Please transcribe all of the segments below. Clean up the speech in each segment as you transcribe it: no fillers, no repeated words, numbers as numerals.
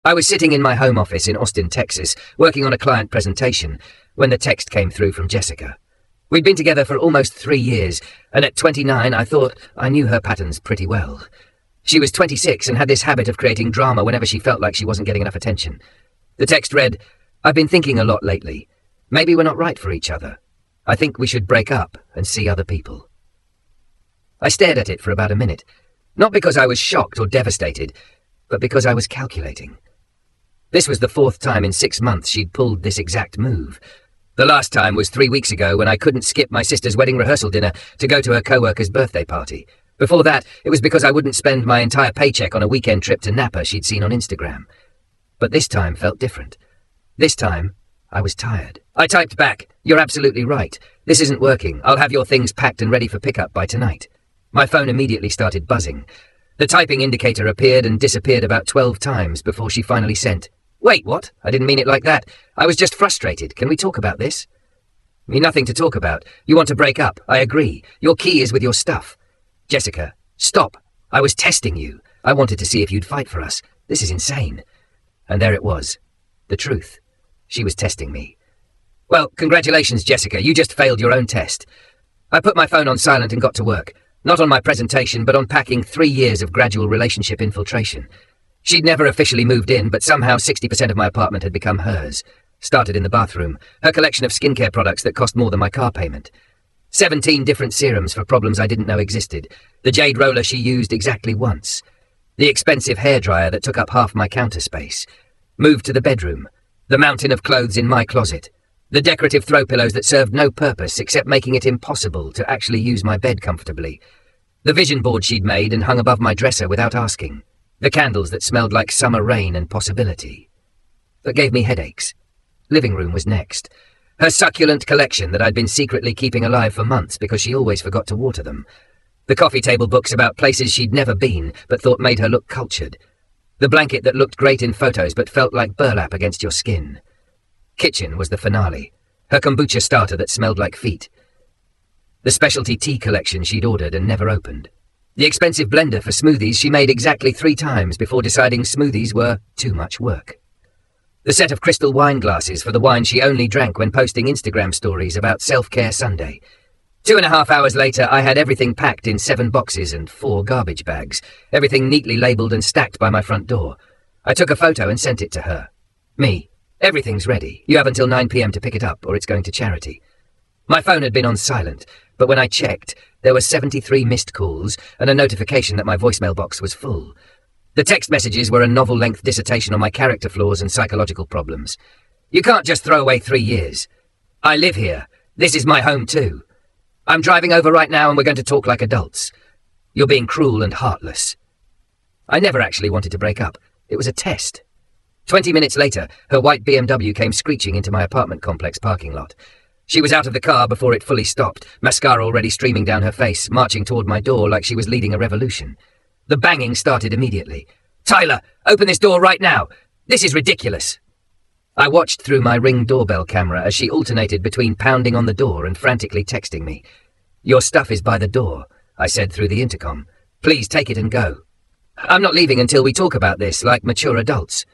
I was sitting in my home office in Austin, Texas, working on a client presentation, when the text came through from Jessica. We'd been together for almost 3 years, and at 29 I thought I knew her patterns pretty well. She was 26 and had this habit of creating drama whenever she felt like she wasn't getting enough attention. The text read, "I've been thinking a lot lately. Maybe we're not right for each other. I think we should break up and see other people." I stared at it for about a minute, not because I was shocked or devastated, but because I was calculating. This was the 4th time in 6 months she'd pulled this exact move. The last time was 3 weeks ago when I couldn't skip my sister's wedding rehearsal dinner to go to her co-worker's birthday party. Before that, it was because I wouldn't spend my entire paycheck on a weekend trip to Napa she'd seen on Instagram. But this time felt different. This time, I was tired. I typed back, "You're absolutely right. This isn't working. I'll have your things packed and ready for pickup by tonight." My phone immediately started buzzing. The typing indicator appeared and disappeared about 12 times before she finally sent, "Wait, what? I didn't mean it like that. I was just frustrated. Can we talk about this?" "Nothing to talk about. You want to break up. I agree. Your key is with your stuff." "Jessica, stop. I was testing you. I wanted to see if you'd fight for us. This is insane." And there it was. The truth. She was testing me. "Well, congratulations, Jessica. You just failed your own test." I put my phone on silent and got to work. Not on my presentation, but on packing 3 years of gradual relationship infiltration. She'd never officially moved in, but somehow 60% of my apartment had become hers. Started in the bathroom. Her collection of skincare products that cost more than my car payment. 17 different serums for problems I didn't know existed. The jade roller she used exactly once. The expensive hairdryer that took up half my counter space. Moved to the bedroom. The mountain of clothes in my closet. The decorative throw pillows that served no purpose except making it impossible to actually use my bed comfortably. The vision board she'd made and hung above my dresser without asking. The candles that smelled like summer rain and possibility. That gave me headaches. Living room was next. Her succulent collection that I'd been secretly keeping alive for months because she always forgot to water them. The coffee table books about places she'd never been but thought made her look cultured. The blanket that looked great in photos but felt like burlap against your skin. Kitchen was the finale. Her kombucha starter that smelled like feet. The specialty tea collection she'd ordered and never opened. The expensive blender for smoothies she made exactly 3 times before deciding smoothies were too much work. The set of crystal wine glasses for the wine she only drank when posting Instagram stories about Self-Care Sunday. 2.5 hours later, I had everything packed in 7 boxes and 4 garbage bags, everything neatly labelled and stacked by my front door. I took a photo and sent it to her. Me. "Everything's ready. You have until 9 p.m. to pick it up, or it's going to charity." My phone had been on silent, but when I checked, there were 73 missed calls and a notification that my voicemail box was full. The text messages were a novel-length dissertation on my character flaws and psychological problems. "You can't just throw away 3 years. I live here. This is my home too. I'm driving over right now and we're going to talk like adults. You're being cruel and heartless." I never actually wanted to break up. It was a test. 20 minutes later, her white BMW came screeching into my apartment complex parking lot. She was out of the car before it fully stopped, mascara already streaming down her face, marching toward my door like she was leading a revolution. The banging started immediately. "Tyler, open this door right now! This is ridiculous!" I watched through my Ring doorbell camera as she alternated between pounding on the door and frantically texting me. "Your stuff is by the door," I said through the intercom. "Please take it and go. I'm not leaving until we talk about this like mature adults."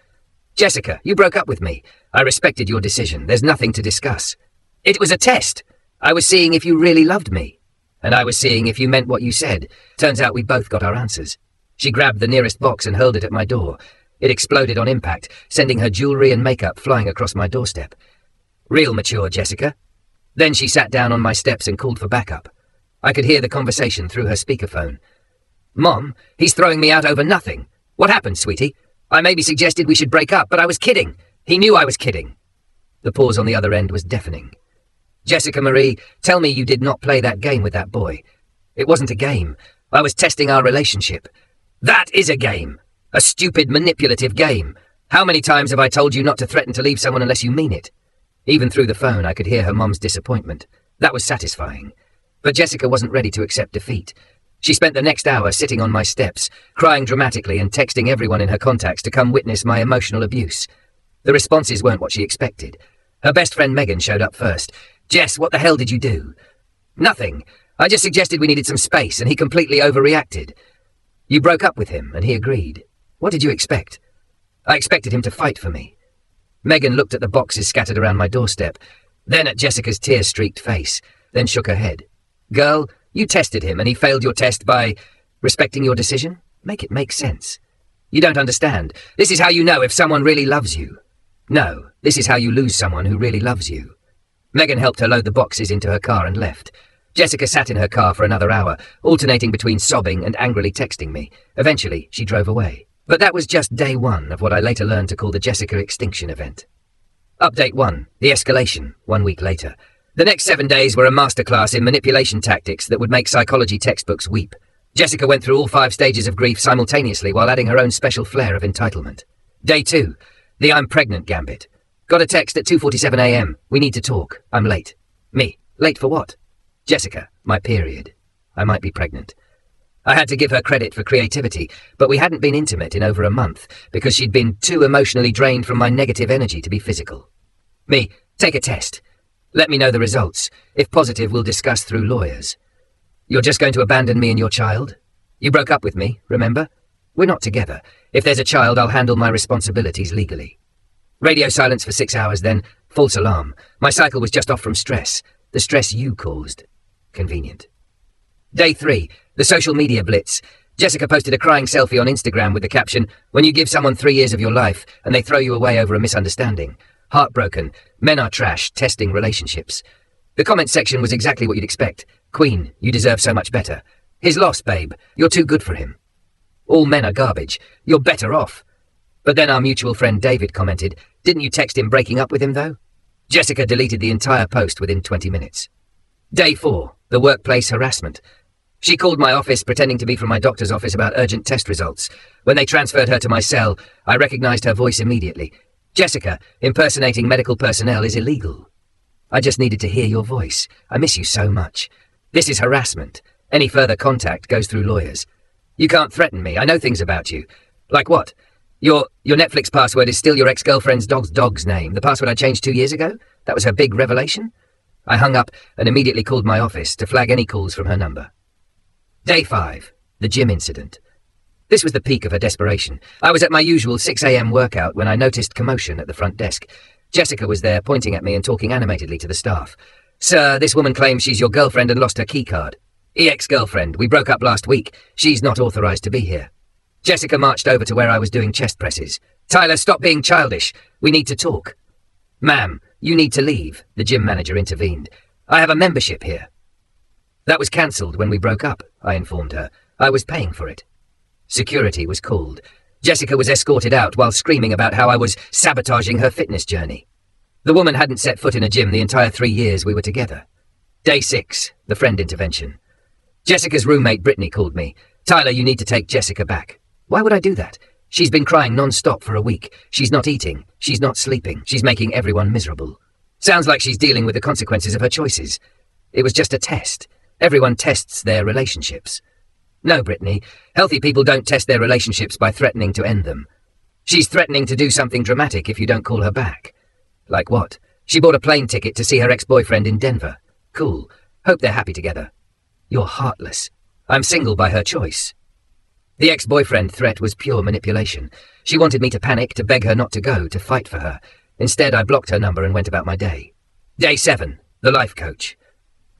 "Jessica, you broke up with me. I respected your decision. There's nothing to discuss. It was a test. I was seeing if you really loved me. And I was seeing if you meant what you said. Turns out we both got our answers." She grabbed the nearest box and hurled it at my door. It exploded on impact, sending her jewelry and makeup flying across my doorstep. "Real mature, Jessica." Then she sat down on my steps and called for backup. I could hear the conversation through her speakerphone. "Mom, he's throwing me out over nothing. What happened, sweetie? I maybe suggested we should break up, but I was kidding. He knew I was kidding." The pause on the other end was deafening. "Jessica Marie, tell me you did not play that game with that boy." "It wasn't a game. I was testing our relationship." "That is a game. A stupid, manipulative game. How many times have I told you not to threaten to leave someone unless you mean it?" Even through the phone, I could hear her mum's disappointment. That was satisfying. But Jessica wasn't ready to accept defeat. She spent the next hour sitting on my steps, crying dramatically and texting everyone in her contacts to come witness my emotional abuse. The responses weren't what she expected. Her best friend Megan showed up first. "Jess, what the hell did you do?" "Nothing. I just suggested we needed some space and he completely overreacted." "You broke up with him and he agreed. What did you expect?" I expected him to fight for me. Megan looked at the boxes scattered around my doorstep, then at Jessica's tear-streaked face, then shook her head. Girl, you tested him and he failed your test by respecting your decision? Make it make sense. You don't understand. This is how you know if someone really loves you. No, this is how you lose someone who really loves you. Megan helped her load the boxes into her car and left. Jessica sat in her car for another hour, alternating between sobbing and angrily texting me. Eventually, she drove away. But that was just day one of what I later learned to call the Jessica extinction event. Update 1. The escalation, 1 week later. The next 7 days were a masterclass in manipulation tactics that would make psychology textbooks weep. Jessica went through all 5 stages of grief simultaneously while adding her own special flair of entitlement. Day 2. The I'm pregnant gambit. Got a text at 2:47 a.m. We need to talk. I'm late. Me. Late for what? Jessica. My period. I might be pregnant. I had to give her credit for creativity, but we hadn't been intimate in over a month because she'd been too emotionally drained from my negative energy to be physical. Me. Take a test. Let me know the results. If positive, we'll discuss through lawyers. You're just going to abandon me and your child? You broke up with me, remember? We're not together. If there's a child, I'll handle my responsibilities legally. Radio silence for 6 hours then. False alarm. My cycle was just off from stress. The stress you caused. Convenient. Day 3. The social media blitz. Jessica posted a crying selfie on Instagram with the caption, "When you give someone 3 years of your life and they throw you away over a misunderstanding. Heartbroken. Men are trash. Testing relationships." The comment section was exactly what you'd expect. Queen, you deserve so much better. His loss, babe. You're too good for him. All men are garbage. You're better off. But then our mutual friend David commented, "Didn't you text him breaking up with him, though?" Jessica deleted the entire post within 20 minutes. Day 4. The workplace harassment. She called my office pretending to be from my doctor's office about urgent test results. When they transferred her to my cell, I recognized her voice immediately. Jessica, impersonating medical personnel is illegal. I just needed to hear your voice. I miss you so much. This is harassment. Any further contact goes through lawyers. You can't threaten me. I know things about you. Like what? Your Netflix password is still your ex-girlfriend's dog's name. The password I changed 2 years ago? That was her big revelation? I hung up and immediately called my office to flag any calls from her number. Day 5. The gym incident. This was the peak of her desperation. I was at my usual 6 a.m. workout when I noticed commotion at the front desk. Jessica was there, pointing at me and talking animatedly to the staff. "Sir, this woman claims she's your girlfriend and lost her keycard. Ex-girlfriend, we broke up last week. She's not authorized to be here." Jessica marched over to where I was doing chest presses. "Tyler, stop being childish. We need to talk." "Ma'am, you need to leave," the gym manager intervened. "I have a membership here." "That was cancelled when we broke up," I informed her. "I was paying for it." Security was called. Jessica was escorted out while screaming about how I was sabotaging her fitness journey. The woman hadn't set foot in a gym the entire 3 years we were together. Day 6. The friend intervention. Jessica's roommate Brittany called me. "Tyler, you need to take Jessica back." Why would I do that? She's been crying non-stop for a week. She's not eating. She's not sleeping. She's making everyone miserable. Sounds like she's dealing with the consequences of her choices. It was just a test. Everyone tests their relationships. No, Brittany. Healthy people don't test their relationships by threatening to end them. She's threatening to do something dramatic if you don't call her back. Like what? She bought a plane ticket to see her ex-boyfriend in Denver. Cool. Hope they're happy together. You're heartless. I'm single by her choice. The ex-boyfriend threat was pure manipulation. She wanted me to panic, to beg her not to go, to fight for her. Instead, I blocked her number and went about my day. Day 7. The life coach.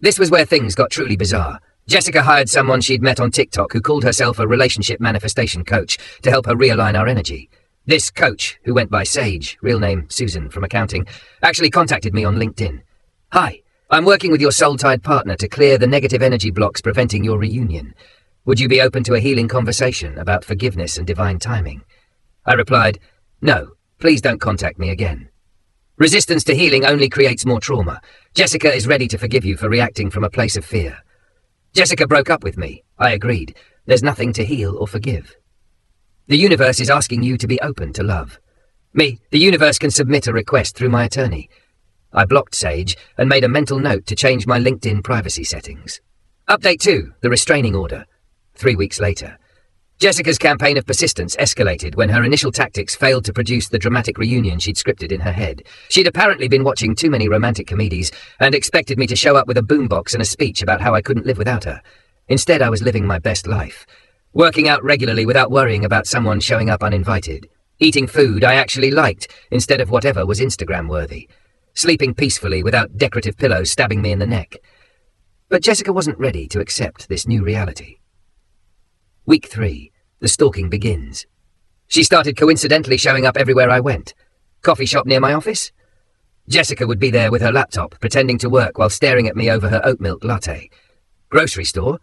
This was where things got truly bizarre. Jessica hired someone she'd met on TikTok who called herself a relationship manifestation coach to help her realign our energy. This coach, who went by Sage, real name Susan from accounting, actually contacted me on LinkedIn. "Hi, I'm working with your soul-tied partner to clear the negative energy blocks preventing your reunion. Would you be open to a healing conversation about forgiveness and divine timing?" I replied, "No, please don't contact me again. Resistance to healing only creates more trauma. Jessica is ready to forgive you for reacting from a place of fear." Jessica broke up with me. I agreed. There's nothing to heal or forgive. The universe is asking you to be open to love. Me, the universe can submit a request through my attorney. I blocked Sage and made a mental note to change my LinkedIn privacy settings. Update 2, the restraining order. 3 weeks later. Jessica's campaign of persistence escalated when her initial tactics failed to produce the dramatic reunion she'd scripted in her head. She'd apparently been watching too many romantic comedies and expected me to show up with a boombox and a speech about how I couldn't live without her. Instead, I was living my best life, working out regularly without worrying about someone showing up uninvited, Eating food I actually liked instead of whatever was Instagram-worthy. Sleeping peacefully without decorative pillows stabbing me in the neck. But Jessica wasn't ready to accept this new reality. Week 3. The stalking begins. She started coincidentally showing up everywhere I went. Coffee shop near my office? Jessica would be there with her laptop, pretending to work while staring at me over her oat milk latte. Grocery store?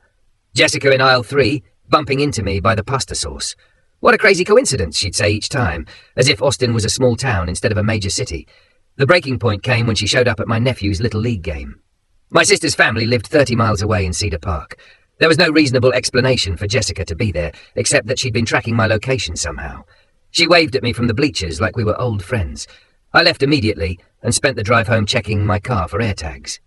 Jessica in aisle 3, bumping into me by the pasta sauce. What a crazy coincidence, she'd say each time, as if Austin was a small town instead of a major city. The breaking point came when she showed up at my nephew's Little League game. My sister's family lived 30 miles away in Cedar Park. There was no reasonable explanation for Jessica to be there, except that she'd been tracking my location somehow. She waved at me from the bleachers like we were old friends. I left immediately and spent the drive home checking my car for AirTags.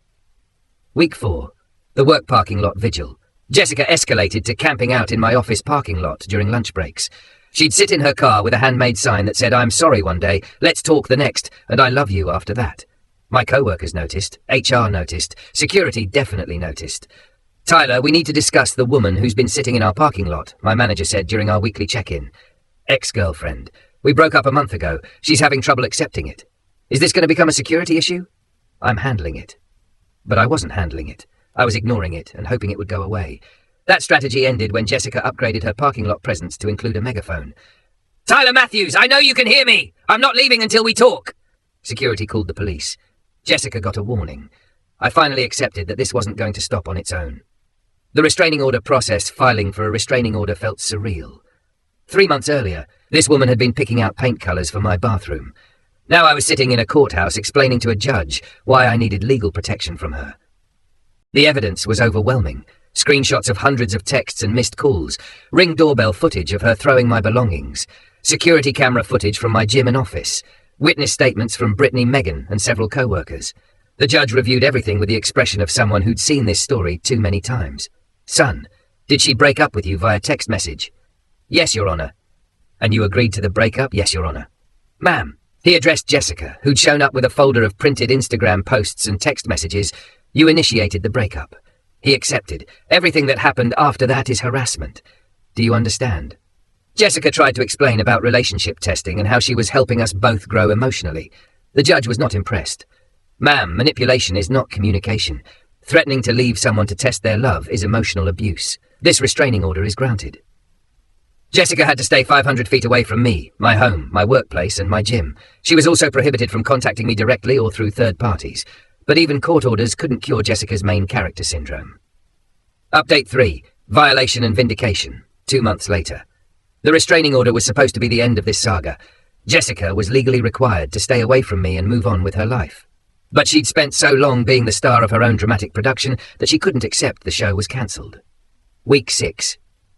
Week 4. The work parking lot vigil. Jessica escalated to camping out in my office parking lot during lunch breaks. She'd sit in her car with a handmade sign that said, "I'm sorry one day, let's talk the next, and I love you after that." My co-workers noticed, HR noticed, security definitely noticed. "Tyler, we need to discuss the woman who's been sitting in our parking lot," my manager said during our weekly check-in. Ex-girlfriend. We broke up a month ago. She's having trouble accepting it. Is this going to become a security issue? I'm handling it. But I wasn't handling it. I was ignoring it and hoping it would go away. That strategy ended when Jessica upgraded her parking lot presence to include a megaphone. "Tyler Matthews, I know you can hear me! I'm not leaving until we talk!" Security called the police. Jessica got a warning. I finally accepted that this wasn't going to stop on its own. The restraining order process, filing for a restraining order, felt surreal. 3 months earlier, this woman had been picking out paint colours for my bathroom. Now I was sitting in a courthouse explaining to a judge why I needed legal protection from her. The evidence was overwhelming. Screenshots of hundreds of texts and missed calls, Ring doorbell footage of her throwing my belongings, security camera footage from my gym and office, witness statements from Brittany, Megan, and several co-workers. The judge reviewed everything with the expression of someone who'd seen this story too many times. "Son, did she break up with you via text message?" "Yes, Your Honour." "And you agreed to the breakup?" "Yes, Your Honour." "Ma'am," he addressed Jessica, who'd shown up with a folder of printed Instagram posts and text messages, "you initiated the breakup." He accepted. Everything that happened after that is harassment. Do you understand? Jessica tried to explain about relationship testing and how she was helping us both grow emotionally. The judge was not impressed. "Ma'am, manipulation is not communication. Threatening to leave someone to test their love is emotional abuse. This restraining order is granted." Jessica had to stay 500 feet away from me, my home, my workplace, and my gym. She was also prohibited from contacting me directly or through third parties. But even court orders couldn't cure Jessica's main character syndrome. Update 3. Violation and vindication. 2 months later. The restraining order was supposed to be the end of this saga. Jessica was legally required to stay away from me and move on with her life. But she'd spent so long being the star of her own dramatic production that she couldn't accept the show was cancelled. Week 6.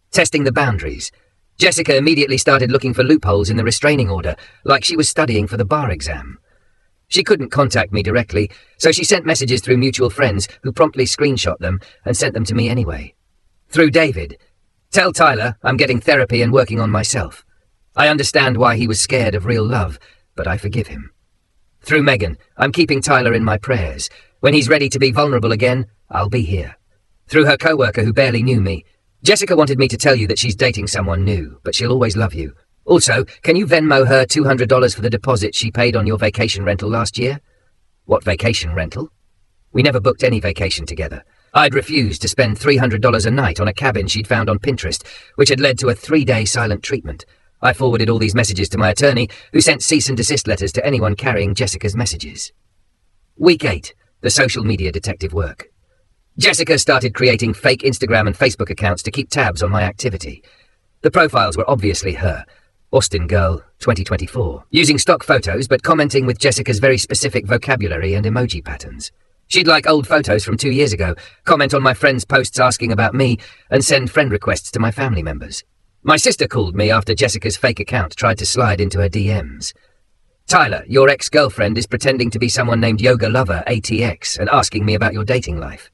Testing the boundaries. Jessica immediately started looking for loopholes in the restraining order, like she was studying for the bar exam. She couldn't contact me directly, so she sent messages through mutual friends who promptly screenshot them and sent them to me anyway. Through David. "Tell Tyler I'm getting therapy and working on myself. I understand why he was scared of real love, but I forgive him." Through Megan. "I'm keeping Tyler in my prayers. When he's ready to be vulnerable again, I'll be here." Through her co-worker who barely knew me. "Jessica wanted me to tell you that she's dating someone new, but she'll always love you. Also, can you Venmo her $200 for the deposit she paid on your vacation rental last year?" "What vacation rental?" "We never booked any vacation together. I'd refused to spend $300 a night on a cabin she'd found on Pinterest, which had led to a 3-day silent treatment. I forwarded all these messages to my attorney, who sent cease and desist letters to anyone carrying Jessica's messages. Week 8. The social media detective work. Jessica started creating fake Instagram and Facebook accounts to keep tabs on my activity. The profiles were obviously her. Austin Girl, 2024, using stock photos but commenting with Jessica's very specific vocabulary and emoji patterns. She'd like old photos from 2 years ago, comment on my friends' posts asking about me, and send friend requests to my family members. My sister called me after Jessica's fake account tried to slide into her DMs. "Tyler, your ex-girlfriend is pretending to be someone named Yoga Lover ATX and asking me about your dating life."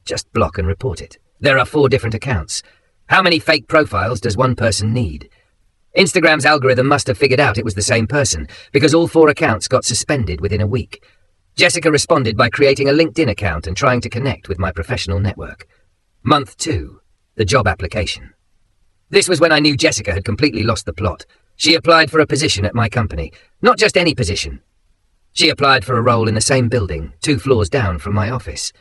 Just block and report it. There are 4 different accounts. How many fake profiles does one person need? Instagram's algorithm must have figured out it was the same person, because all 4 accounts got suspended within a week. Jessica responded by creating a LinkedIn account and trying to connect with my professional network. Month 2. The job application. This was when I knew Jessica had completely lost the plot. She applied for a position at my company. Not just any position. She applied for a role in the same building, 2 floors down from my office.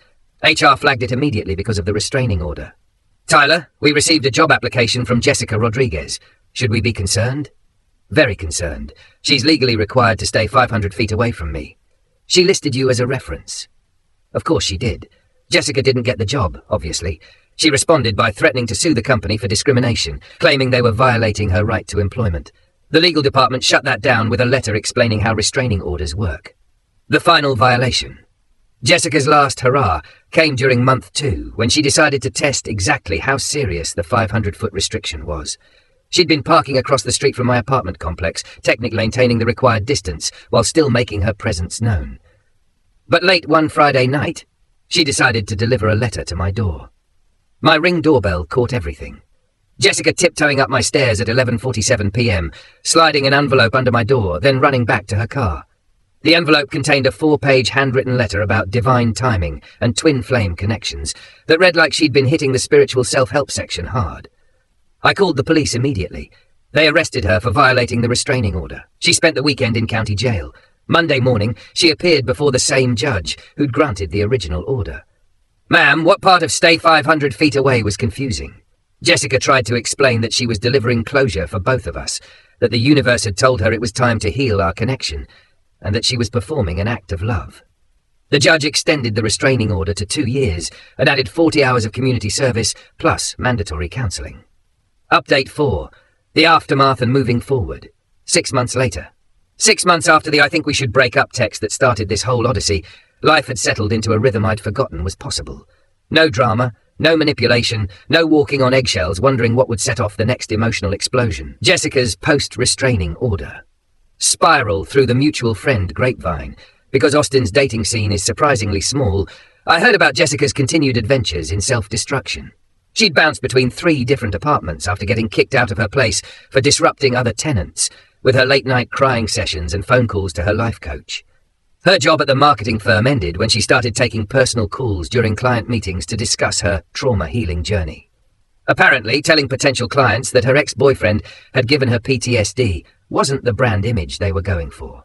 HR flagged it immediately because of the restraining order. Tyler, we received a job application from Jessica Rodriguez. Should we be concerned? Very concerned. She's legally required to stay 500 feet away from me. She listed you as a reference. Of course she did. Jessica didn't get the job, obviously. She responded by threatening to sue the company for discrimination, claiming they were violating her right to employment. The legal department shut that down with a letter explaining how restraining orders work. The final violation. Jessica's last hurrah came during month 2, when she decided to test exactly how serious the 500-foot restriction was. She'd been parking across the street from my apartment complex, technically maintaining the required distance, while still making her presence known. But late one Friday night, she decided to deliver a letter to my door. My Ring doorbell caught everything. Jessica tiptoeing up my stairs at 11:47 p.m, sliding an envelope under my door, then running back to her car. The envelope contained a 4-page handwritten letter about divine timing and twin flame connections that read like she'd been hitting the spiritual self-help section hard. I called the police immediately. They arrested her for violating the restraining order. She spent the weekend in county jail. Monday morning, she appeared before the same judge who'd granted the original order. Ma'am, what part of stay 500 feet away was confusing? Jessica tried to explain that she was delivering closure for both of us, that the universe had told her it was time to heal our connection, and that she was performing an act of love. The judge extended the restraining order to 2 years and added 40 hours of community service plus mandatory counselling. Update 4. The aftermath and moving forward. 6 months later. 6 months after the "I think we should break up" text that started this whole odyssey, life had settled into a rhythm I'd forgotten was possible. No drama, no manipulation, no walking on eggshells wondering what would set off the next emotional explosion. Jessica's post-restraining order. Spiral through the mutual friend grapevine. Because Austin's dating scene is surprisingly small, I heard about Jessica's continued adventures in self-destruction. She'd bounced between 3 different apartments after getting kicked out of her place for disrupting other tenants, with her late-night crying sessions and phone calls to her life coach. Her job at the marketing firm ended when she started taking personal calls during client meetings to discuss her trauma-healing journey. Apparently, telling potential clients that her ex-boyfriend had given her PTSD wasn't the brand image they were going for.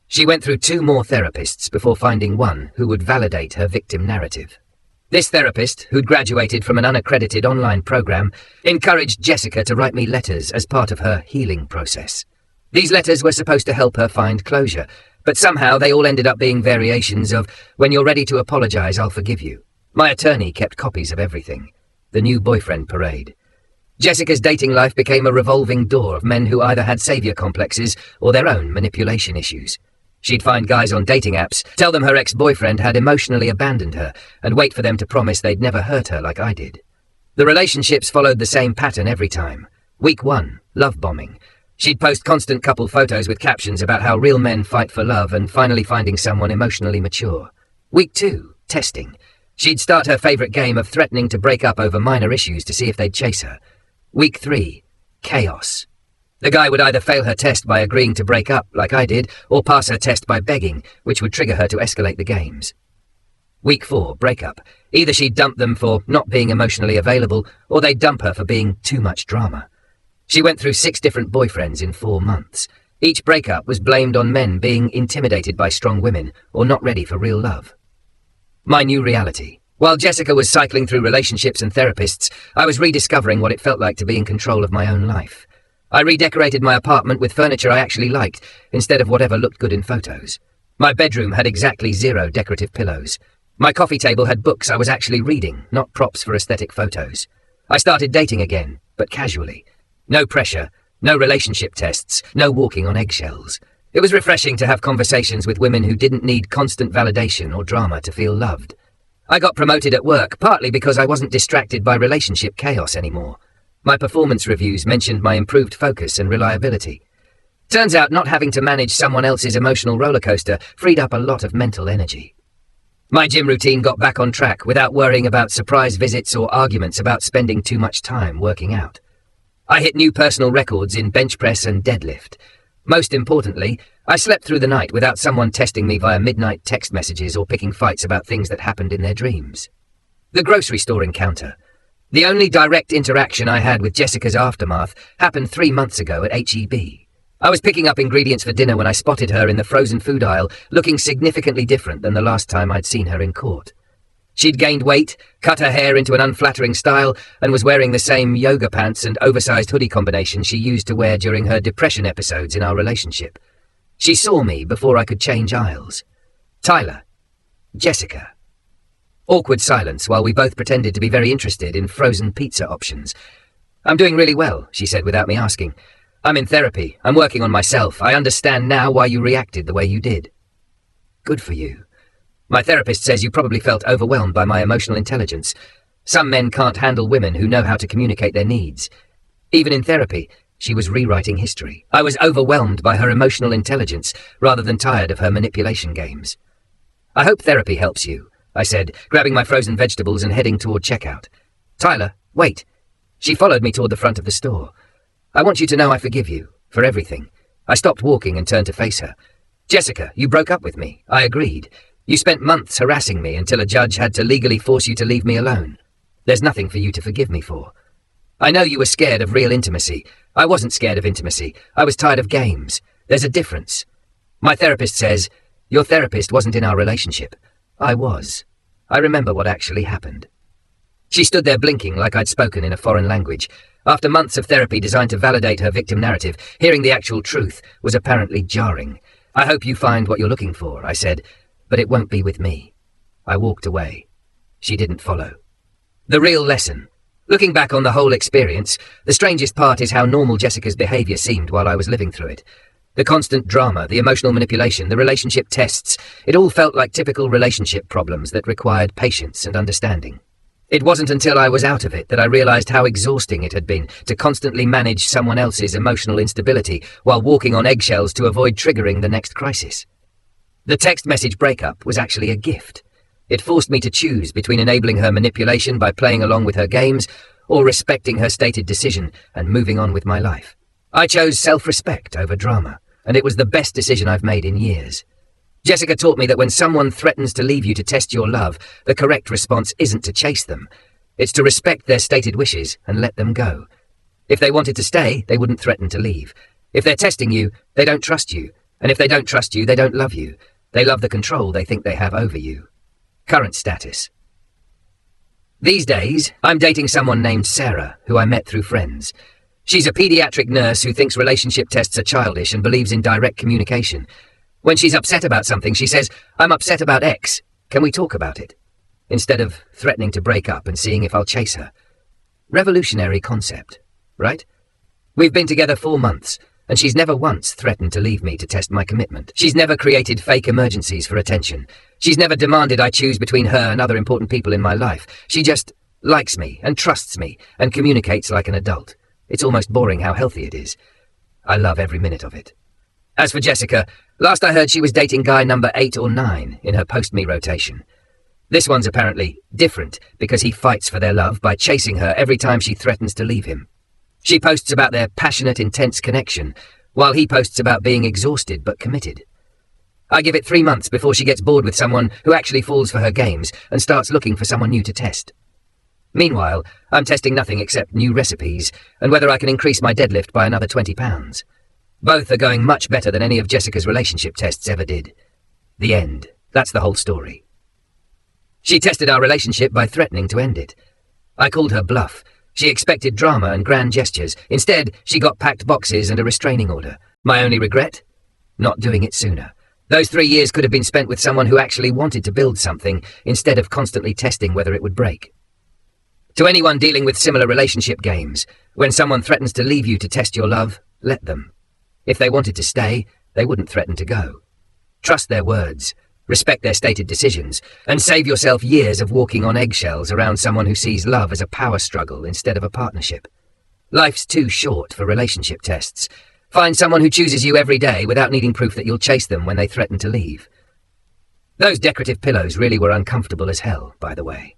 She went through 2 more therapists before finding one who would validate her victim narrative. This therapist, who'd graduated from an unaccredited online program, encouraged Jessica to write me letters as part of her healing process. These letters were supposed to help her find closure, but somehow they all ended up being variations of, "When you're ready to apologize, I'll forgive you." My attorney kept copies of everything. The new boyfriend parade. Jessica's dating life became a revolving door of men who either had savior complexes or their own manipulation issues. She'd find guys on dating apps, tell them her ex-boyfriend had emotionally abandoned her, and wait for them to promise they'd never hurt her like I did. The relationships followed the same pattern every time. Week 1, love bombing. She'd post constant couple photos with captions about how real men fight for love and finally finding someone emotionally mature. Week 2, testing. She'd start her favourite game of threatening to break up over minor issues to see if they'd chase her. Week 3, chaos. The guy would either fail her test by agreeing to break up, like I did, or pass her test by begging, which would trigger her to escalate the games. Week 4, breakup. Either she'd dump them for not being emotionally available, or they'd dump her for being too much drama. She went through 6 different boyfriends in 4 months. Each breakup was blamed on men being intimidated by strong women, or not ready for real love. My new reality. While Jessica was cycling through relationships and therapists, I was rediscovering what it felt like to be in control of my own life. I redecorated my apartment with furniture I actually liked, instead of whatever looked good in photos. My bedroom had exactly 0 decorative pillows. My coffee table had books I was actually reading, not props for aesthetic photos. I started dating again, but casually. No pressure, no relationship tests, no walking on eggshells. It was refreshing to have conversations with women who didn't need constant validation or drama to feel loved. I got promoted at work, partly because I wasn't distracted by relationship chaos anymore. My performance reviews mentioned my improved focus and reliability. Turns out not having to manage someone else's emotional rollercoaster freed up a lot of mental energy. My gym routine got back on track without worrying about surprise visits or arguments about spending too much time working out. I hit new personal records in bench press and deadlift. Most importantly, I slept through the night without someone testing me via midnight text messages or picking fights about things that happened in their dreams. The grocery store encounter. The only direct interaction I had with Jessica's aftermath happened 3 months ago at HEB. I was picking up ingredients for dinner when I spotted her in the frozen food aisle, looking significantly different than the last time I'd seen her in court. She'd gained weight, cut her hair into an unflattering style, and was wearing the same yoga pants and oversized hoodie combination she used to wear during her depression episodes in our relationship. She saw me before I could change aisles. Tyler. Jessica. Awkward silence while we both pretended to be very interested in frozen pizza options. "I'm doing really well," she said without me asking. "I'm in therapy. I'm working on myself. I understand now why you reacted the way you did." "Good for you. My therapist says you probably felt overwhelmed by my emotional intelligence. Some men can't handle women who know how to communicate their needs." Even in therapy, she was rewriting history. I was overwhelmed by her emotional intelligence rather than tired of her manipulation games. "I hope therapy helps you," I said, grabbing my frozen vegetables and heading toward checkout. "Tyler, wait." She followed me toward the front of the store. "I want you to know I forgive you, for everything." I stopped walking and turned to face her. "Jessica, you broke up with me. I agreed. You spent months harassing me until a judge had to legally force you to leave me alone. There's nothing for you to forgive me for. I know you were scared of real intimacy. I wasn't scared of intimacy. I was tired of games. There's a difference. My therapist says, your therapist wasn't in our relationship. I was. I remember what actually happened." She stood there blinking like I'd spoken in a foreign language. After months of therapy designed to validate her victim narrative, hearing the actual truth was apparently jarring. "I hope you find what you're looking for," I said, "but it won't be with me." I walked away. She didn't follow. The real lesson. Looking back on the whole experience, the strangest part is how normal Jessica's behavior seemed while I was living through it. The constant drama, the emotional manipulation, the relationship tests, it all felt like typical relationship problems that required patience and understanding. It wasn't until I was out of it that I realized how exhausting it had been to constantly manage someone else's emotional instability while walking on eggshells to avoid triggering the next crisis. The text message breakup was actually a gift. It forced me to choose between enabling her manipulation by playing along with her games or respecting her stated decision and moving on with my life. I chose self-respect over drama, and it was the best decision I've made in years. Jessica taught me that when someone threatens to leave you to test your love, the correct response isn't to chase them. It's to respect their stated wishes and let them go. If they wanted to stay, they wouldn't threaten to leave. If they're testing you, they don't trust you. And if they don't trust you, they don't love you. They love the control they think they have over you. Current status. These days, I'm dating someone named Sarah, who I met through friends. She's a pediatric nurse who thinks relationship tests are childish and believes in direct communication. When she's upset about something, she says, "I'm upset about X. Can we talk about it?" Instead of threatening to break up and seeing if I'll chase her. Revolutionary concept, right? We've been together 4 months, and she's never once threatened to leave me to test my commitment. She's never created fake emergencies for attention. She's never demanded I choose between her and other important people in my life. She just likes me and trusts me and communicates like an adult. It's almost boring how healthy it is. I love every minute of it. As for Jessica, last I heard she was dating guy number 8 or 9 in her post-me rotation. This one's apparently different because he fights for their love by chasing her every time she threatens to leave him. She posts about their passionate, intense connection, while he posts about being exhausted but committed. I give it 3 months before she gets bored with someone who actually falls for her games and starts looking for someone new to test. Meanwhile, I'm testing nothing except new recipes and whether I can increase my deadlift by another 20 pounds. Both are going much better than any of Jessica's relationship tests ever did. The end. That's the whole story. She tested our relationship by threatening to end it. I called her bluff. She expected drama and grand gestures. Instead, she got packed boxes and a restraining order. My only regret? Not doing it sooner. Those 3 years could have been spent with someone who actually wanted to build something, instead of constantly testing whether it would break. To anyone dealing with similar relationship games, when someone threatens to leave you to test your love, let them. If they wanted to stay, they wouldn't threaten to go. Trust their words, respect their stated decisions, and save yourself years of walking on eggshells around someone who sees love as a power struggle instead of a partnership. Life's too short for relationship tests. Find someone who chooses you every day without needing proof that you'll chase them when they threaten to leave. Those decorative pillows really were uncomfortable as hell, by the way.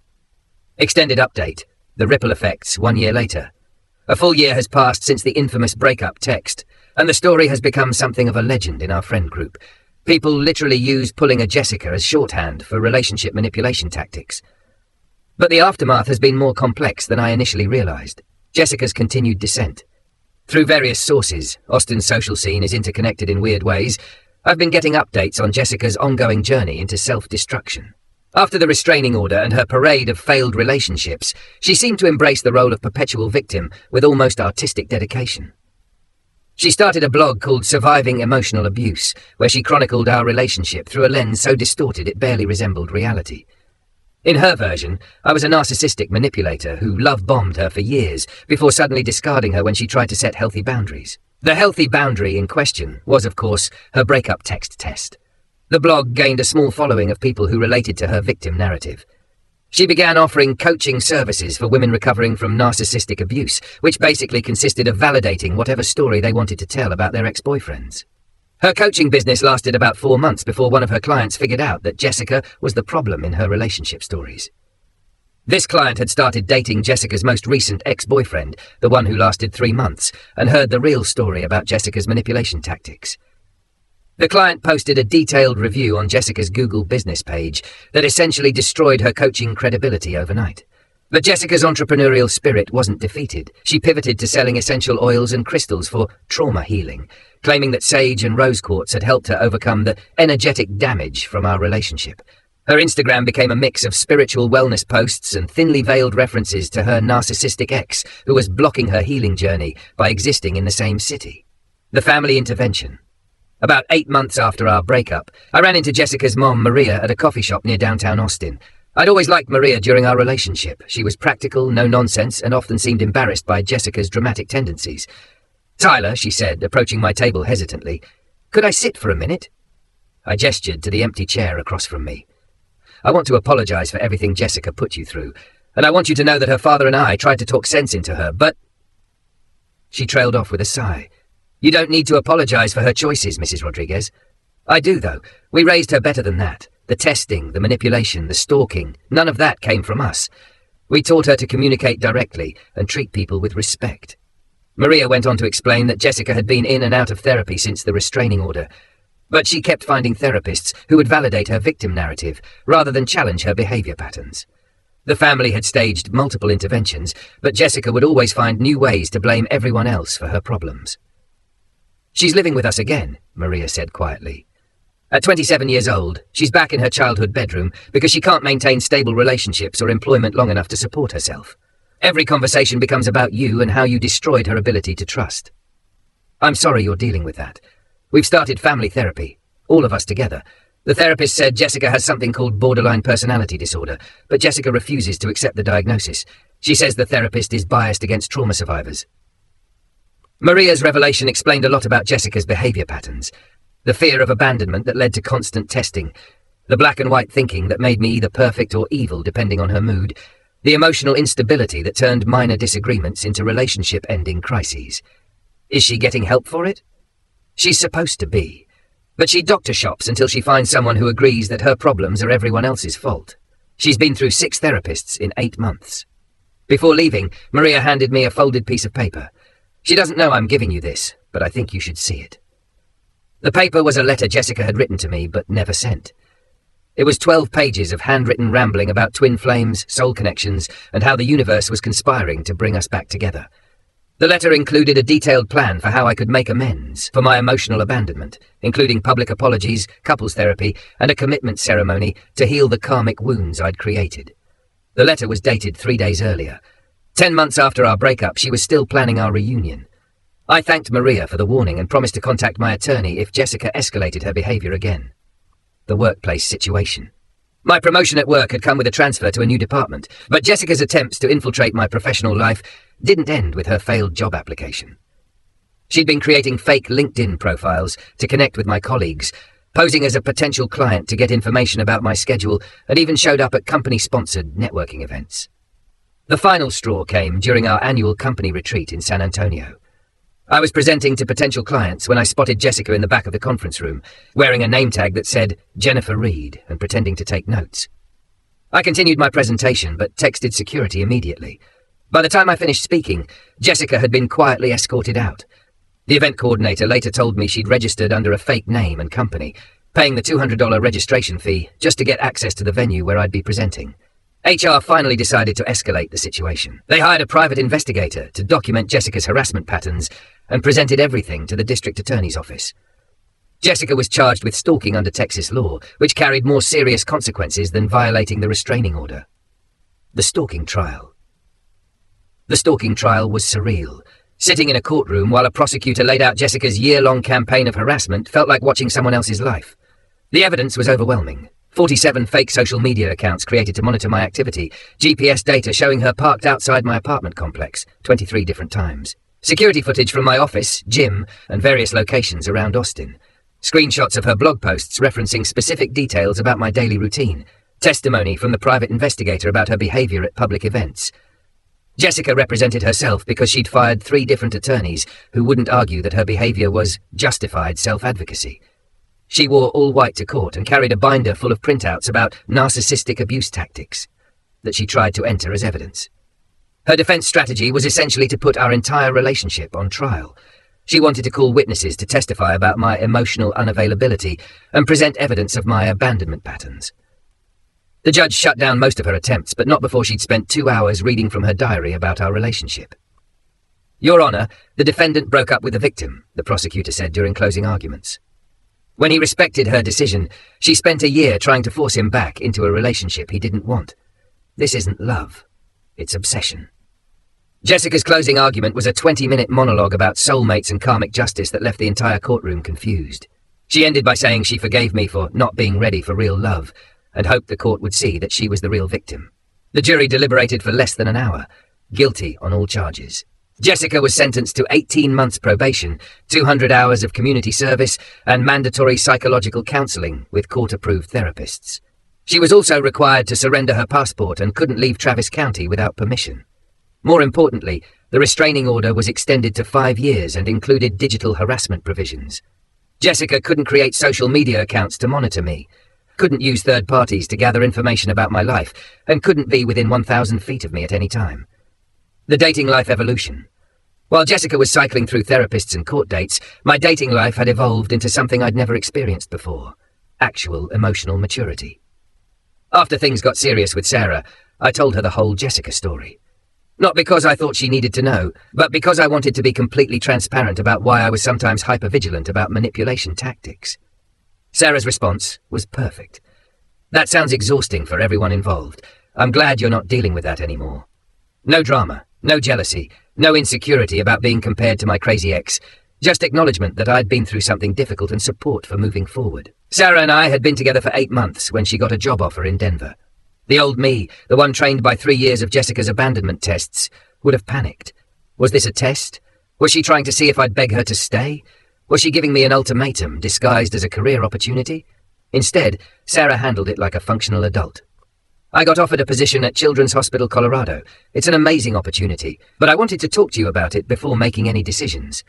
Extended update. The ripple effects 1 year later. A full year has passed since the infamous breakup text, and the story has become something of a legend in our friend group. People literally use pulling a Jessica as shorthand for relationship manipulation tactics. But the aftermath has been more complex than I initially realized. Jessica's continued descent. Through various sources, Austin's social scene is interconnected in weird ways. I've been getting updates on Jessica's ongoing journey into self-destruction. After the restraining order and her parade of failed relationships, she seemed to embrace the role of perpetual victim with almost artistic dedication. She started a blog called Surviving Emotional Abuse, where she chronicled our relationship through a lens so distorted it barely resembled reality. In her version, I was a narcissistic manipulator who love-bombed her for years before suddenly discarding her when she tried to set healthy boundaries. The healthy boundary in question was, of course, her breakup text test. The blog gained a small following of people who related to her victim narrative. She began offering coaching services for women recovering from narcissistic abuse, which basically consisted of validating whatever story they wanted to tell about their ex-boyfriends. Her coaching business lasted about 4 months before one of her clients figured out that Jessica was the problem in her relationship stories. This client had started dating Jessica's most recent ex-boyfriend, the one who lasted 3 months, and heard the real story about Jessica's manipulation tactics. The client posted a detailed review on Jessica's Google business page that essentially destroyed her coaching credibility overnight. But Jessica's entrepreneurial spirit wasn't defeated. She pivoted to selling essential oils and crystals for trauma healing, claiming that sage and rose quartz had helped her overcome the energetic damage from our relationship. Her Instagram became a mix of spiritual wellness posts and thinly veiled references to her narcissistic ex, who was blocking her healing journey by existing in the same city. The family intervention. About 8 months after our breakup, I ran into Jessica's mom, Maria, at a coffee shop near downtown Austin. I'd always liked Maria during our relationship. She was practical, no-nonsense, and often seemed embarrassed by Jessica's dramatic tendencies. "Tyler," she said, approaching my table hesitantly, "could I sit for a minute?" I gestured to the empty chair across from me. "I want to apologize for everything Jessica put you through, and I want you to know that her father and I tried to talk sense into her, but—" She trailed off with a sigh. "You don't need to apologize for her choices, Mrs. Rodriguez." "I do, though. We raised her better than that. The testing, the manipulation, the stalking, none of that came from us. We taught her to communicate directly and treat people with respect." Maria went on to explain that Jessica had been in and out of therapy since the restraining order, but she kept finding therapists who would validate her victim narrative rather than challenge her behavior patterns. The family had staged multiple interventions, but Jessica would always find new ways to blame everyone else for her problems. "She's living with us again," Maria said quietly. "At 27 years old, she's back in her childhood bedroom because she can't maintain stable relationships or employment long enough to support herself. Every conversation becomes about you and how you destroyed her ability to trust. I'm sorry you're dealing with that. We've started family therapy, all of us together. The therapist said Jessica has something called borderline personality disorder, but Jessica refuses to accept the diagnosis. She says the therapist is biased against trauma survivors." Maria's revelation explained a lot about Jessica's behavior patterns. The fear of abandonment that led to constant testing, the black and white thinking that made me either perfect or evil depending on her mood, the emotional instability that turned minor disagreements into relationship-ending crises. Is she getting help for it? She's supposed to be, but she doctor shops until she finds someone who agrees that her problems are everyone else's fault. She's been through 6 therapists in 8 months. Before leaving, Maria handed me a folded piece of paper. "She doesn't know I'm giving you this, but I think you should see it." The paper was a letter Jessica had written to me, but never sent. It was 12 pages of handwritten rambling about twin flames, soul connections, and how the universe was conspiring to bring us back together. The letter included a detailed plan for how I could make amends for my emotional abandonment, including public apologies, couples therapy, and a commitment ceremony to heal the karmic wounds I'd created. The letter was dated 3 days earlier. 10 months after our breakup, she was still planning our reunion. I thanked Maria for the warning and promised to contact my attorney if Jessica escalated her behavior again. The workplace situation. My promotion at work had come with a transfer to a new department, but Jessica's attempts to infiltrate my professional life didn't end with her failed job application. She'd been creating fake LinkedIn profiles to connect with my colleagues, posing as a potential client to get information about my schedule, and even showed up at company-sponsored networking events. The final straw came during our annual company retreat in San Antonio. I was presenting to potential clients when I spotted Jessica in the back of the conference room, wearing a name tag that said Jennifer Reed and pretending to take notes. I continued my presentation, but texted security immediately. By the time I finished speaking, Jessica had been quietly escorted out. The event coordinator later told me she'd registered under a fake name and company, paying the $200 registration fee just to get access to the venue where I'd be presenting. HR finally decided to escalate the situation. They hired a private investigator to document Jessica's harassment patterns and presented everything to the district attorney's office. Jessica was charged with stalking under Texas law, which carried more serious consequences than violating the restraining order. The stalking trial. The stalking trial was surreal. Sitting in a courtroom while a prosecutor laid out Jessica's year-long campaign of harassment felt like watching someone else's life. The evidence was overwhelming. 47 fake social media accounts created to monitor my activity, GPS data showing her parked outside my apartment complex 23 different times, security footage from my office, gym, and various locations around Austin, screenshots of her blog posts referencing specific details about my daily routine, testimony from the private investigator about her behavior at public events. Jessica represented herself because she'd fired 3 different attorneys who wouldn't argue that her behavior was justified self-advocacy. She wore all white to court and carried a binder full of printouts about narcissistic abuse tactics that she tried to enter as evidence. Her defense strategy was essentially to put our entire relationship on trial. She wanted to call witnesses to testify about my emotional unavailability and present evidence of my abandonment patterns. The judge shut down most of her attempts, but not before she'd spent 2 hours reading from her diary about our relationship. "Your Honor, the defendant broke up with the victim," the prosecutor said during closing arguments. When he respected her decision, she spent a year trying to force him back into a relationship he didn't want. This isn't love, it's obsession. Jessica's closing argument was a 20-minute monologue about soulmates and karmic justice that left the entire courtroom confused. She ended by saying she forgave me for not being ready for real love, and hoped the court would see that she was the real victim. The jury deliberated for less than an hour, guilty on all charges. Jessica was sentenced to 18 months probation, 200 hours of community service, and mandatory psychological counseling with court-approved therapists. She was also required to surrender her passport and couldn't leave Travis County without permission. More importantly, the restraining order was extended to 5 years and included digital harassment provisions. Jessica couldn't create social media accounts to monitor me, couldn't use third parties to gather information about my life, and couldn't be within 1,000 feet of me at any time. The dating life evolution. While Jessica was cycling through therapists and court dates, my dating life had evolved into something I'd never experienced before: actual emotional maturity. After things got serious with Sarah, I told her the whole Jessica story. Not because I thought she needed to know, but because I wanted to be completely transparent about why I was sometimes hypervigilant about manipulation tactics. Sarah's response was perfect. "That sounds exhausting for everyone involved. I'm glad you're not dealing with that anymore. No drama, no jealousy, no insecurity about being compared to my crazy ex, just acknowledgement that I'd been through something difficult and support for moving forward." Sarah and I had been together for 8 months when she got a job offer in Denver. The old me, the one trained by 3 years of Jessica's abandonment tests, would have panicked. Was this a test? Was she trying to see if I'd beg her to stay? Was she giving me an ultimatum disguised as a career opportunity? Instead, Sarah handled it like a functional adult. "I got offered a position at Children's Hospital Colorado. It's an amazing opportunity, but I wanted to talk to you about it before making any decisions.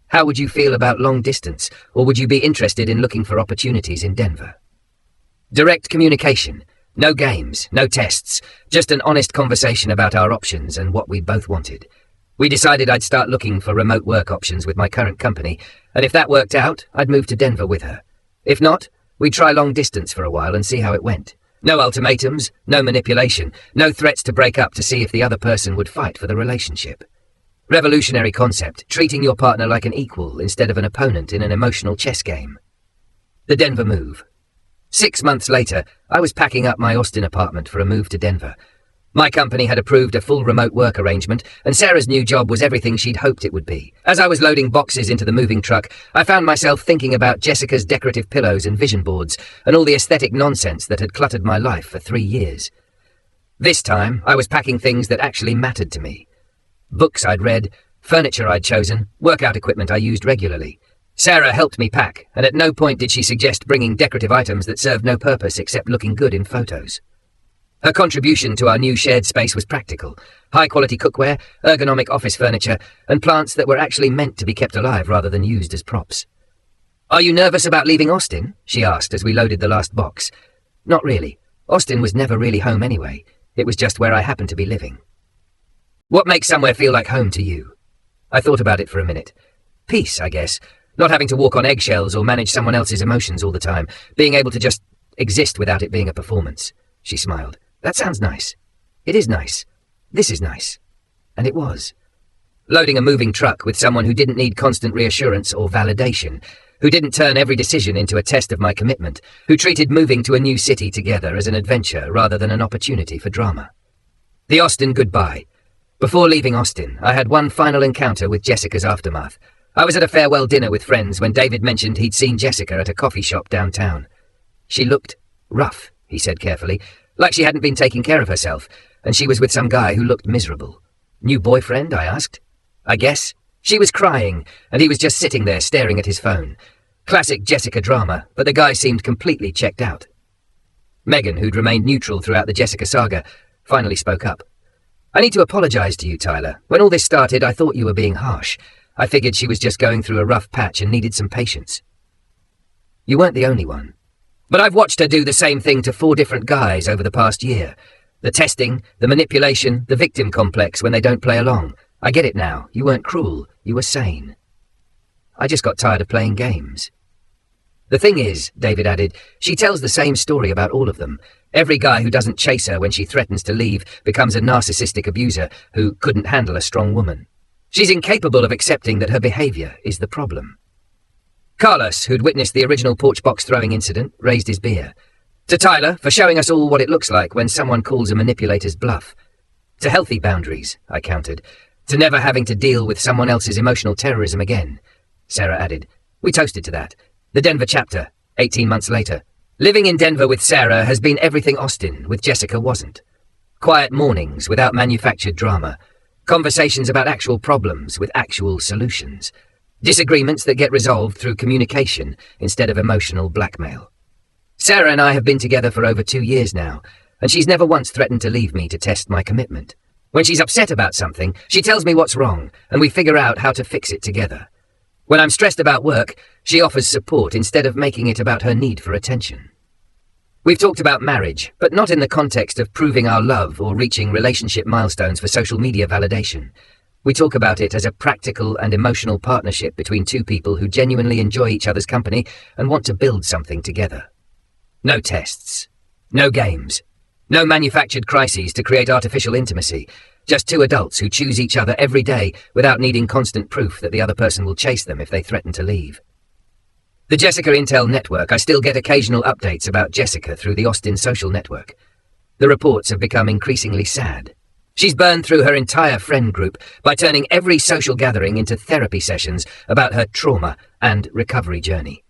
How would you feel about long distance, or would you be interested in looking for opportunities in Denver?" Direct communication. No games, no tests, just an honest conversation about our options and what we both wanted. We decided I'd start looking for remote work options with my current company, and if that worked out, I'd move to Denver with her. If not, we'd try long distance for a while and see how it went. No ultimatums, no manipulation, no threats to break up to see if the other person would fight for the relationship. Revolutionary concept, treating your partner like an equal instead of an opponent in an emotional chess game. The Denver move. 6 months later, I was packing up my Austin apartment for a move to Denver. My company had approved a full remote work arrangement, and Sarah's new job was everything she'd hoped it would be. As I was loading boxes into the moving truck, I found myself thinking about Jessica's decorative pillows and vision boards, and all the aesthetic nonsense that had cluttered my life for 3 years. This time, I was packing things that actually mattered to me. Books I'd read, furniture I'd chosen, workout equipment I used regularly. Sarah helped me pack, and at no point did she suggest bringing decorative items that served no purpose except looking good in photos. Her contribution to our new shared space was practical: high-quality cookware, ergonomic office furniture, and plants that were actually meant to be kept alive rather than used as props. "Are you nervous about leaving Austin?" she asked as we loaded the last box. "Not really. Austin was never really home anyway. It was just where I happened to be living." "What makes somewhere feel like home to you?" I thought about it for a minute. Peace, I guess. Not having to walk on eggshells or manage someone else's emotions all the time. Being able to just exist without it being a performance. She smiled. "That sounds nice. It is nice. This is nice. And it was. Loading a moving truck with someone who didn't need constant reassurance or validation, who didn't turn every decision into a test of my commitment, who treated moving to a new city together as an adventure rather than an opportunity for drama. The Austin goodbye. Before leaving Austin, I had one final encounter with Jessica's aftermath. I was at a farewell dinner with friends when David mentioned he'd seen Jessica at a coffee shop downtown. She looked rough, he said carefully, like she hadn't been taking care of herself, and she was with some guy who looked miserable. New boyfriend, I asked. I guess. She was crying, and he was just sitting there staring at his phone. Classic Jessica drama, but the guy seemed completely checked out. Megan, who'd remained neutral throughout the Jessica saga, finally spoke up. I need to apologize to you, Tyler. When all this started, I thought you were being harsh. I figured she was just going through a rough patch and needed some patience. You weren't the only one. But I've watched her do the same thing to 4 different guys over the past year. The testing, the manipulation, the victim complex when they don't play along. I get it now. You weren't cruel. You were sane. I just got tired of playing games. The thing is, David added, she tells the same story about all of them. Every guy who doesn't chase her when she threatens to leave becomes a narcissistic abuser who couldn't handle a strong woman. She's incapable of accepting that her behavior is the problem. Carlos, who'd witnessed the original porch box throwing incident, raised his beer. To Tyler, for showing us all what it looks like when someone calls a manipulator's bluff. To healthy boundaries, I countered. To never having to deal with someone else's emotional terrorism again, Sarah added. We toasted to that. The Denver chapter, 18 months later. Living in Denver with Sarah has been everything Austin with Jessica wasn't. Quiet mornings without manufactured drama. Conversations about actual problems with actual solutions. Disagreements that get resolved through communication instead of emotional blackmail. Sarah and I have been together for over 2 years now, and she's never once threatened to leave me to test my commitment. When she's upset about something, she tells me what's wrong, and we figure out how to fix it together. When I'm stressed about work, she offers support instead of making it about her need for attention. We've talked about marriage, but not in the context of proving our love or reaching relationship milestones for social media validation. We talk about it as a practical and emotional partnership between 2 people who genuinely enjoy each other's company and want to build something together. No tests. No games. No manufactured crises to create artificial intimacy. Just 2 adults who choose each other every day without needing constant proof that the other person will chase them if they threaten to leave. The Jessica Intel network, I still get occasional updates about Jessica through the Austin social network. The reports have become increasingly sad. She's burned through her entire friend group by turning every social gathering into therapy sessions about her trauma and recovery journey.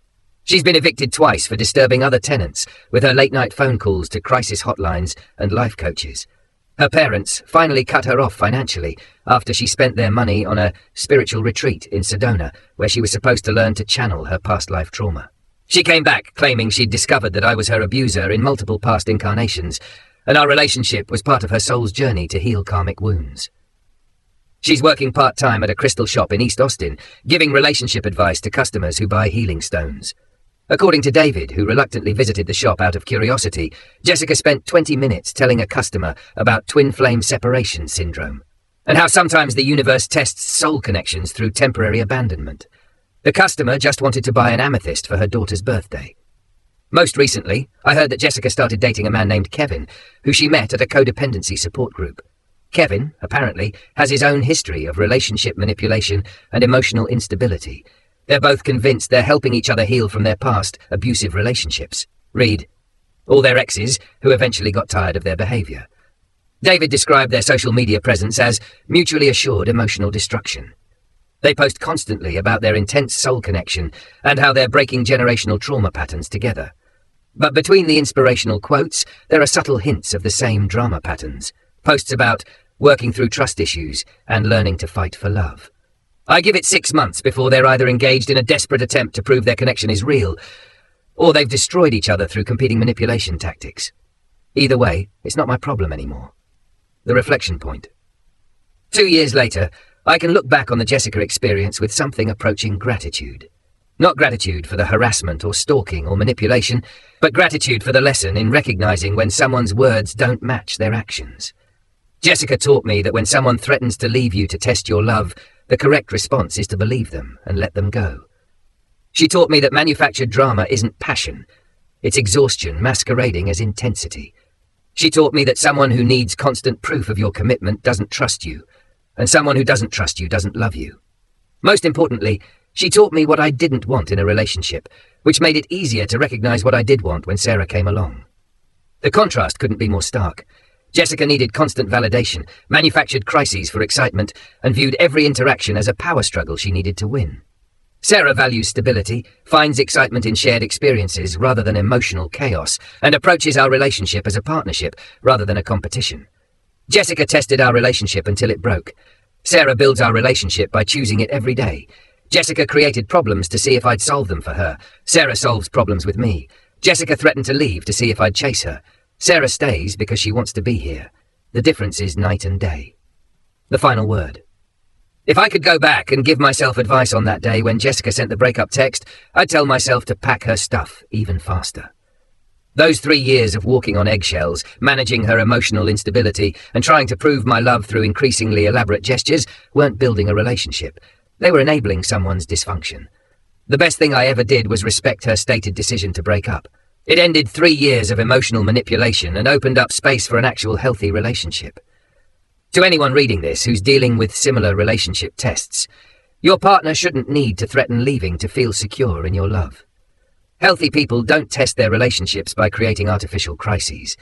She's been evicted twice for disturbing other tenants with her late-night phone calls to crisis hotlines and life coaches. Her parents finally cut her off financially after she spent their money on a spiritual retreat in Sedona, where she was supposed to learn to channel her past life trauma. She came back claiming she'd discovered that I was her abuser in multiple past incarnations, and our relationship was part of her soul's journey to heal karmic wounds. She's working part-time at a crystal shop in East Austin, giving relationship advice to customers who buy healing stones. According to David, who reluctantly visited the shop out of curiosity, Jessica spent 20 minutes telling a customer about twin flame separation syndrome, and how sometimes the universe tests soul connections through temporary abandonment. The customer just wanted to buy an amethyst for her daughter's birthday. Most recently, I heard that Jessica started dating a man named Kevin, who she met at a codependency support group. Kevin, apparently, has his own history of relationship manipulation and emotional instability. They're both convinced they're helping each other heal from their past abusive relationships. Read, all their exes who eventually got tired of their behavior. David described their social media presence as mutually assured emotional destruction. They post constantly about their intense soul connection and how they're breaking generational trauma patterns together. But between the inspirational quotes, there are subtle hints of the same drama patterns. Posts about working through trust issues and learning to fight for love. I give it 6 months before they're either engaged in a desperate attempt to prove their connection is real, or they've destroyed each other through competing manipulation tactics. Either way, it's not my problem anymore. The reflection point. 2 years later, I can look back on the Jessica experience with something approaching gratitude. Not gratitude for the harassment or stalking or manipulation, but gratitude for the lesson in recognizing when someone's words don't match their actions. Jessica taught me that when someone threatens to leave you to test your love, the correct response is to believe them and let them go. She taught me that manufactured drama isn't passion, it's exhaustion masquerading as intensity. She taught me that someone who needs constant proof of your commitment doesn't trust you, and someone who doesn't trust you doesn't love you. Most importantly, she taught me what I didn't want in a relationship, which made it easier to recognize what I did want when Sarah came along. The contrast couldn't be more stark. Jessica needed constant validation, manufactured crises for excitement, and viewed every interaction as a power struggle she needed to win. Sarah values stability, finds excitement in shared experiences rather than emotional chaos, and approaches our relationship as a partnership rather than a competition. Jessica tested our relationship until it broke. Sarah builds our relationship by choosing it every day. Jessica created problems to see if I'd solve them for her. Sarah solves problems with me. Jessica threatened to leave to see if I'd chase her. Sarah stays because she wants to be here. The difference is night and day. The final word. If I could go back and give myself advice on that day when Jessica sent the breakup text, I'd tell myself to pack her stuff even faster. Those 3 years of walking on eggshells, managing her emotional instability, and trying to prove my love through increasingly elaborate gestures weren't building a relationship. They were enabling someone's dysfunction. The best thing I ever did was respect her stated decision to break up. It ended 3 years of emotional manipulation and opened up space for an actual healthy relationship. To anyone reading this who's dealing with similar relationship tests, your partner shouldn't need to threaten leaving to feel secure in your love. Healthy people don't test their relationships by creating artificial crises.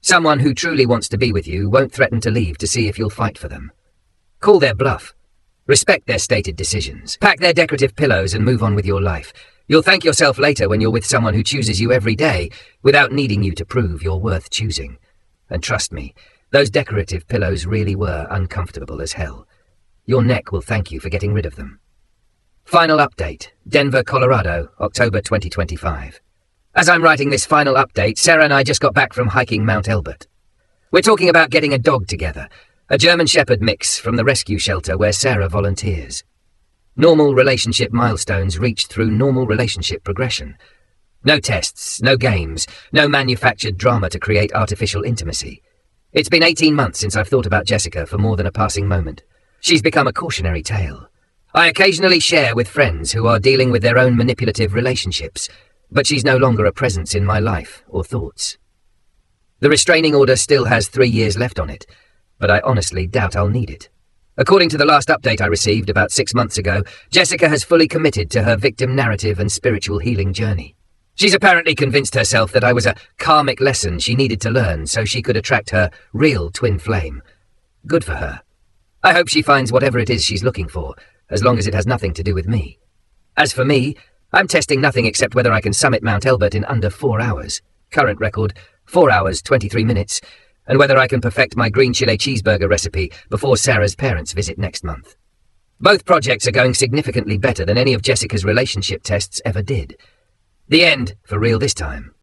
Someone who truly wants to be with you won't threaten to leave to see if you'll fight for them. Call their bluff. Respect their stated decisions. Pack their decorative pillows and move on with your life. You'll thank yourself later when you're with someone who chooses you every day without needing you to prove you're worth choosing. And trust me, those decorative pillows really were uncomfortable as hell. Your neck will thank you for getting rid of them. Final update, Denver, Colorado, October 2025. As I'm writing this final update, Sarah and I just got back from hiking Mount Elbert. We're talking about getting a dog together, a German Shepherd mix from the rescue shelter where Sarah volunteers. Normal relationship milestones reached through normal relationship progression. No tests, no games, no manufactured drama to create artificial intimacy. It's been 18 months since I've thought about Jessica for more than a passing moment. She's become a cautionary tale. I occasionally share with friends who are dealing with their own manipulative relationships, but she's no longer a presence in my life or thoughts. The restraining order still has 3 years left on it, but I honestly doubt I'll need it. According to the last update I received about 6 months ago, Jessica has fully committed to her victim narrative and spiritual healing journey. She's apparently convinced herself that I was a karmic lesson she needed to learn so she could attract her real twin flame. Good for her. I hope she finds whatever it is she's looking for, as long as it has nothing to do with me. As for me, I'm testing nothing except whether I can summit Mount Elbert in under 4 hours. Current record, 4 hours, 23 minutes, and whether I can perfect my green chile cheeseburger recipe before Sarah's parents visit next month. Both projects are going significantly better than any of Jessica's relationship tests ever did. The end, for real this time.